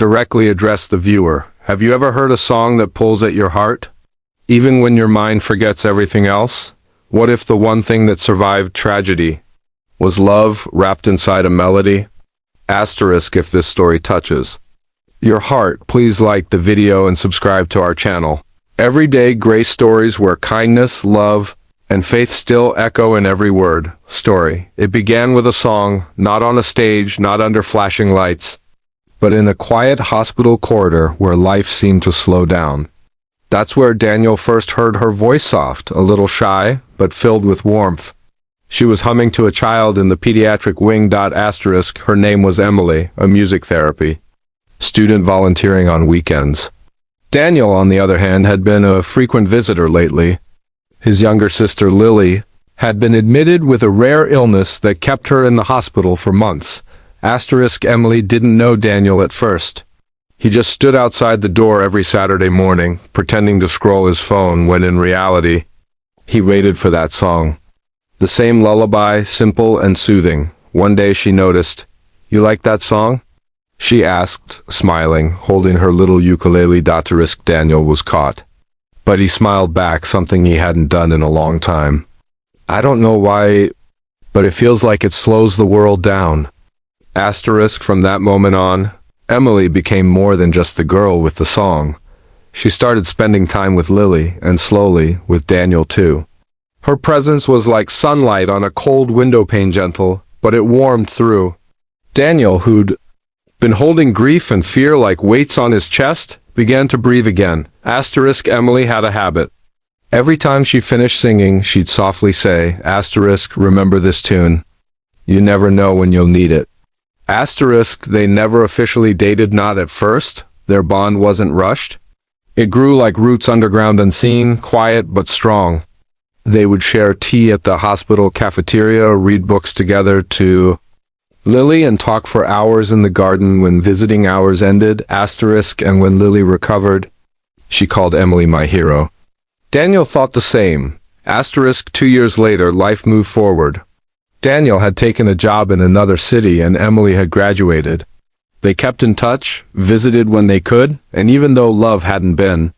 directly address the viewer. Have you ever heard a song that pulls at your heart? Even when your mind forgets everything else? What if the one thing that survived tragedy was love wrapped inside a melody? Asterisk if this story touches your heart, please like the video and subscribe to our channel. Everyday grace stories where kindness, love, and faith still echo in every word. Story. It began with a song, not on a stage, not under flashing lights, but in a quiet hospital corridor where life seemed to slow down. That's where Daniel first heard her voice, soft, a little shy, but filled with warmth. She was humming to a child in the pediatric wing. Asterisk, her name was Emily, a music therapy student volunteering on weekends. Daniel, on the other hand, had been a frequent visitor lately. His younger sister, Lily, had been admitted with a rare illness that kept her in the hospital for months. Asterisk, Emily didn't know Daniel at first. He just stood outside the door every Saturday morning, pretending to scroll his phone when in reality, he waited for that song. The same lullaby, simple and soothing. One day she noticed, "You like that song?" she asked, smiling, holding her little ukulele. Asterisk, Daniel was caught. But he smiled back, something he hadn't done in a long time. "I don't know why, but it feels like it slows the world down." Asterisk, from that moment on, Emily became more than just the girl with the song. She started spending time with Lily, and slowly, with Daniel too. Her presence was like sunlight on a cold window pane, gentle, but it warmed through. Daniel, who'd been holding grief and fear like weights on his chest, began to breathe again. Asterisk, Emily had a habit. Every time she finished singing, she'd softly say, asterisk, remember this tune. You never know when you'll need it. Asterisk, they never officially dated, not at first. Their bond wasn't rushed. It grew like roots underground, unseen, quiet but strong. They would share tea at the hospital cafeteria, read books together to Lily, and talk for hours in the garden when visiting hours ended. Asterisk, and when Lily recovered, she called Emily my hero. Daniel thought the same. Asterisk, 2 years later, life moved forward. Daniel had taken a job in another city and Emily had graduated. They kept in touch, visited when they could, and even though love hadn't been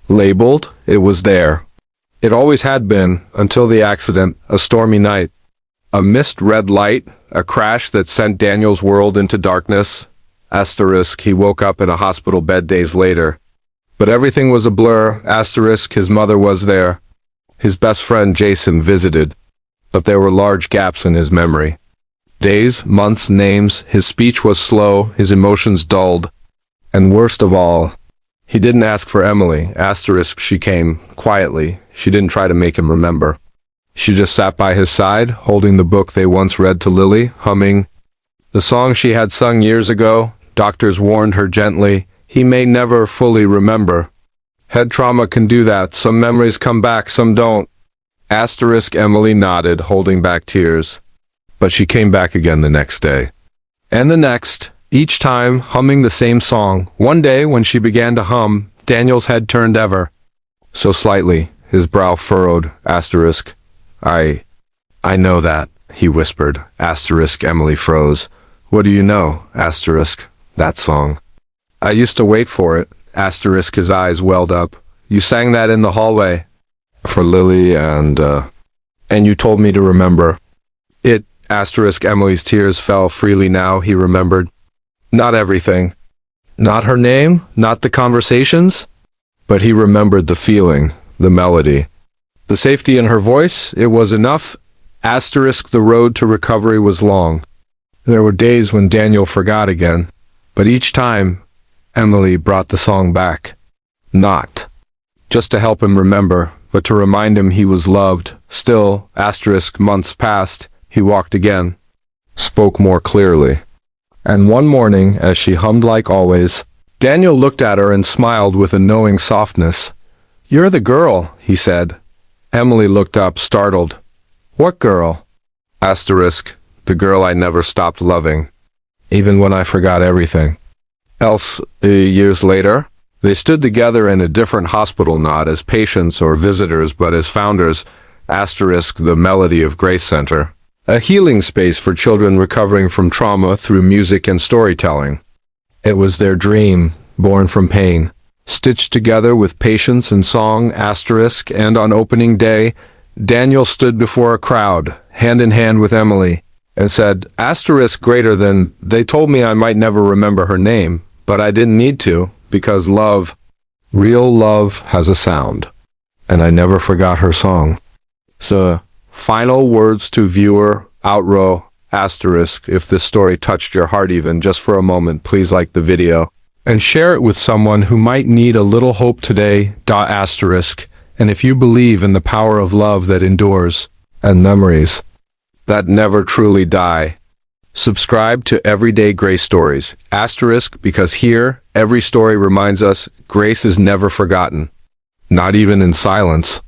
labeled, it was there. It always had been, until the accident, a stormy night. A missed red light, a crash that sent Daniel's world into darkness. Asterisk, he woke up in a hospital bed days later. But everything was a blur. Asterisk, his mother was there. His best friend Jason visited. But there were large gaps in his memory. Days, months, names, his speech was slow, his emotions dulled. And worst of all, he didn't ask for Emily. Asterisk, she came, quietly. She didn't try to make him remember. She just sat by his side, holding the book they once read to Lily, humming the song she had sung years ago. Doctors warned her gently, he may never fully remember. Head trauma can do that. Some memories come back, some don't. Asterisk, Emily nodded, holding back tears. But she came back again the next day. And the next, each time humming the same song. One day, when she began to hum, Daniel's head turned ever so slightly, his brow furrowed. Asterisk, I know that, he whispered. Asterisk, Emily froze. What do you know? Asterisk, that song. I used to wait for it. Asterisk, his eyes welled up. You sang that in the hallway. For Lily and you told me to remember. It, asterisk, Emily's tears fell freely now. He remembered. Not everything. Not her name, not the conversations. But he remembered the feeling, the melody. The safety in her voice, it was enough. Asterisk, the road to recovery was long. There were days when Daniel forgot again. But each time, Emily brought the song back. Not just to help him remember, but to remind him he was loved. Still, asterisk, months passed, he walked again, spoke more clearly. And one morning, as she hummed like always, Daniel looked at her and smiled with a knowing softness. You're the girl, he said. Emily looked up, startled. What girl? Asterisk, the girl I never stopped loving, even when I forgot everything. Else, years later, they stood together in a different hospital, not as patients or visitors, but as founders. Asterisk, the Melody of Grace Center, a healing space for children recovering from trauma through music and storytelling. It was their dream, born from pain, stitched together with patience and song, asterisk, and on opening day, Daniel stood before a crowd, hand in hand with Emily, and said, asterisk greater than, they told me I might never remember her name, but I didn't need to, because love, real love has a sound. And I never forgot her song. So, final words to viewer, outro, asterisk, if this story touched your heart even just for a moment, please like the video and share it with someone who might need a little hope today, asterisk, and if you believe in the power of love that endures, and memories that never truly die, subscribe to Everyday Grace Stories, asterisk, because here, every story reminds us grace is never forgotten, not even in silence.